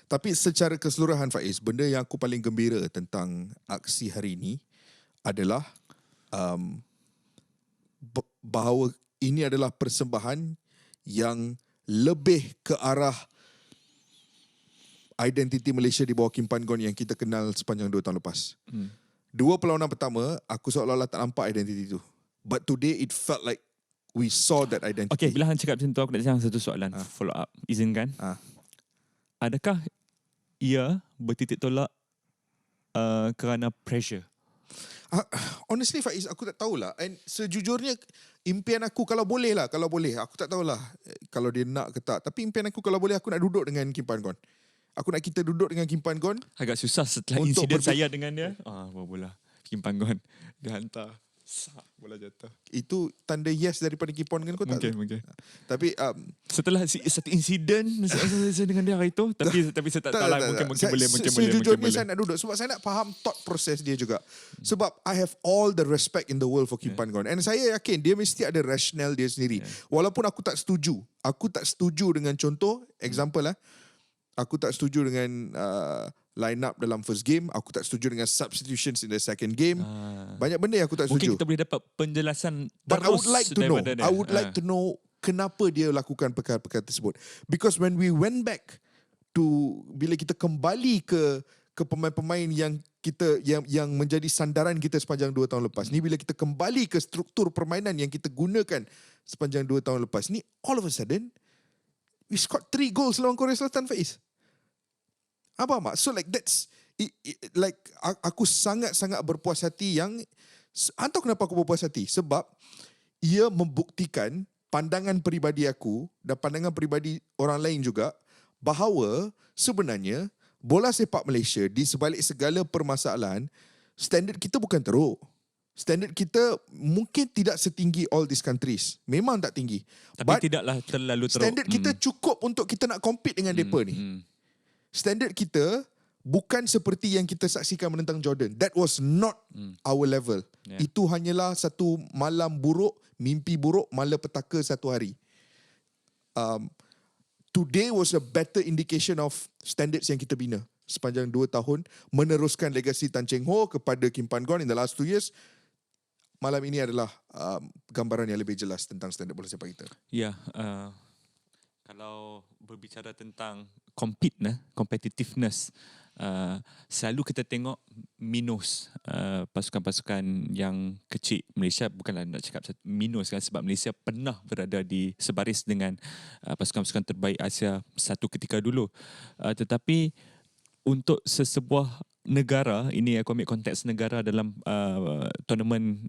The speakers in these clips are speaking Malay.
Tapi secara keseluruhan Faiz, benda yang aku paling gembira tentang aksi hari ini adalah um, bahawa ini adalah persembahan yang lebih ke arah identiti Malaysia di bawah Kim Pan Gon yang kita kenal sepanjang 2 tahun lepas. Dua perlawanan pertama, aku seolah-olah tak nampak identiti itu. But today it felt like we saw that identity. Okay, bila hang cakap macam tu, aku nak tanya satu soalan follow up. Izinkan. Adakah ia bertitik tolak kerana pressure? Honestly Faiz, aku tak tahulah. And sejujurnya impian aku kalau boleh, aku tak tahulah kalau dia nak ke tak. Tapi impian aku kalau boleh, aku nak duduk dengan Kim Pan Gon. Aku nak kita duduk dengan Kim Pan Gon. Agak susah setelah insiden saya dengan dia. Bola Kim Pan Gon dia hantar bola jatuh. Itu tanda yes daripada Kim Pan Gon kau tak? Mungkin. Tapi setelah satu insiden saya dengan dia hari itu, tapi saya tak tahu lah, mungkin boleh. Sejujurnya saya nak duduk sebab saya nak faham thought process dia juga. Sebab I have all the respect in the world for Kim Pan Gon. And saya yakin dia mesti ada rationale dia sendiri. Walaupun aku tak setuju. Aku tak setuju dengan contoh, example aku tak setuju dengan line up dalam first game. Aku tak setuju dengan substitutions in the second game. Banyak benda yang aku tak setuju. Mungkin kita boleh dapat penjelasan But I would like to know. I would like to know kenapa dia lakukan perkara-perkara tersebut. Because when we went back to, bila kita kembali ke pemain-pemain yang kita yang menjadi sandaran kita sepanjang 2 tahun lepas ni, bila kita kembali ke struktur permainan yang kita gunakan sepanjang 2 tahun lepas ni, all of a sudden we scored 3 goals lawan Korea Selatan, Faiz. Apa mak? So like that's like aku sangat-sangat berpuas hati. Yang entah kenapa aku berpuas hati, sebab ia membuktikan pandangan peribadi aku dan pandangan peribadi orang lain juga, bahawa sebenarnya bola sepak Malaysia di sebalik segala permasalahan, standard kita bukan teruk. Standard kita mungkin tidak setinggi all these countries. Memang tak tinggi. Tapi tidaklah terlalu teruk. Standard kita cukup untuk kita nak compete dengan mereka ni. Standard kita bukan seperti yang kita saksikan menentang Jordan. That was not our level. Itu hanyalah satu malam buruk, mimpi buruk, malapetaka satu hari. Today was a better indication of standards yang kita bina sepanjang 2 tahun, meneruskan legasi Tan Cheng Ho kepada Kim Pan Gon in the last 2 years. Malam ini adalah gambaran yang lebih jelas tentang standard bola sepak kita. Ya, kalau berbicara tentang competitiveness, selalu kita tengok minus pasukan-pasukan yang kecil. Malaysia bukanlah nak cakap minus kan, sebab Malaysia pernah berada di sebaris dengan pasukan-pasukan terbaik Asia satu ketika dulu. Tetapi untuk sesebuah negara, ini aku ambil konteks negara dalam tournament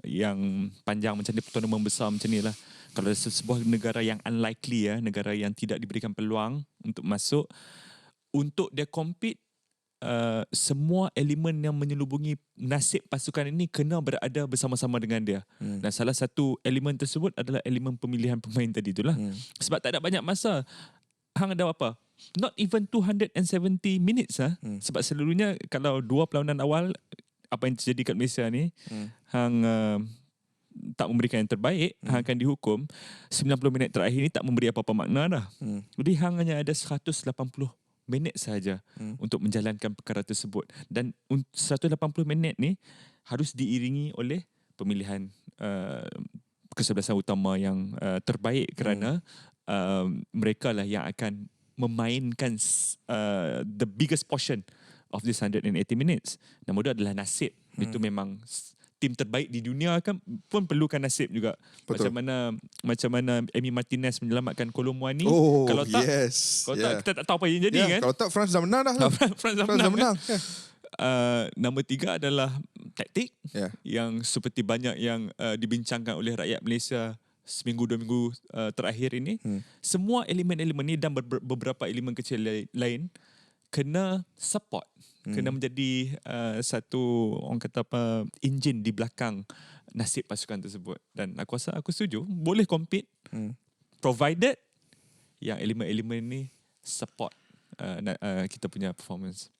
yang panjang macam ni, tournament besar macam ni lah. Kalau sebuah negara yang unlikely, negara yang tidak diberikan peluang untuk masuk, untuk dia compete, semua elemen yang menyelubungi nasib pasukan ini kena berada bersama-sama dengan dia. Dan salah satu elemen tersebut adalah elemen pemilihan pemain tadi itulah. Sebab tak ada banyak masa. Hang ada apa? Not even 270 minutes Sebab seluruhnya kalau 2 perlawanan awal, apa yang terjadi kat Malaysia ni, hang tak memberikan yang terbaik, hang akan dihukum. 90 minit terakhir ni tak memberi apa-apa makna dah. Jadi hang hanya ada 180 minit sahaja untuk menjalankan perkara tersebut. Dan 180 minit ni harus diiringi oleh pemilihan kesebelasan utama yang terbaik, kerana mereka lah yang akan memainkan the biggest portion of this 180 minutes. Nombor 2 adalah nasib. Itu memang tim terbaik di dunia kan pun perlukan nasib juga. Betul. Macam mana Emi Martinez menyelamatkan Kolo Muani. Kalau tak, kita tak tahu apa yang jadi kan. Kalau tak France dah menang dah. France dah menang. Nombor 3 adalah taktik yang seperti banyak yang dibincangkan oleh rakyat Malaysia seminggu 2 minggu terakhir ini. Semua elemen-elemen ni dan beberapa elemen kecil lain kena support, kena menjadi satu, orang kata apa, enjin di belakang nasib pasukan tersebut. Dan aku rasa, aku setuju boleh compete provided yang elemen-elemen ni support kita punya performance.